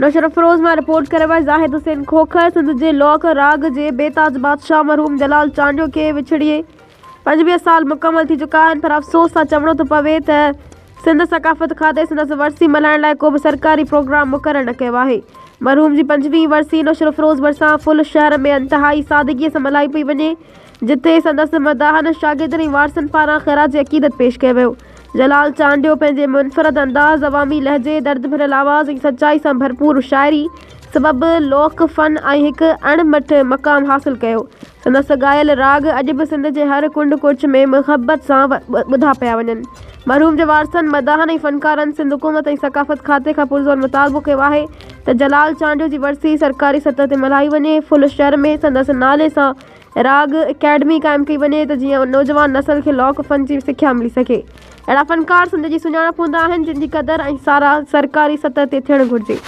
नौशर अफरोज़ मां रिपोर्ट करे वई ज़ाहिद हुसैन खोखर सिंध जे लोक राग जे बेताज बादशाह मरहूम जलाल चांडियो के विछड़िए 25 साल मुकम्मल थी चुका आहिनि, पर अफ़सोस सां चवणो थो पवे त सिंध सकाफ़त खाते संदसि वरसी मल्हाइण लाइ को बि सरकारी प्रोग्राम मुक़ररु न कयो आहे। मरहूम जी 25वीं वरसी नौशर अफरोज़ भरिसां फुल शहर में इंतहाई सादगीअ सां मल्हाई पई वञे, जिथे संदसि मदाहन शागिर्दनि ऐं वारसनि पारां ख़राज अक़ीदत पेश कयो वियो। जलाल चांडियो पंहिंजे मुनफ़रद अंदाज़, अवामी लहजे, दर्द भरियल आवाज़ ऐं सचाई सां भरपूर शाइरी सबबि लोक फ़न ऐं हिकु अणमठ मक़ाम हासिलु कयो। संदसि ॻायल राग अॼु बि सिंध जे हर कुंड कुर्च में मुहबत सां ॿुधा पिया वञनि। मरहूम जे वारसनि, मदाहन ऐं फ़नकारनि सिंध हुकूमत ऐं सकाफ़त खाते खां पुरज़ोर मुतालबो कयो आहे त जलाल चांडियो जी वरसी सरकारी सतह ते मल्हाई वञे। फुल शहर में संदसि नाले सां राग अकेडमी क़ाइमु कई वञे त जीअं नौजवान नसल खे लोक फ़न जी सिख्या मिली सघे। अहिड़ा फ़नकार सिंध जी सुञाणप हूंदा आहिनि जिन जी क़दुरु ऐं साराह सरकारी सतह ते थियणु घुरिजे।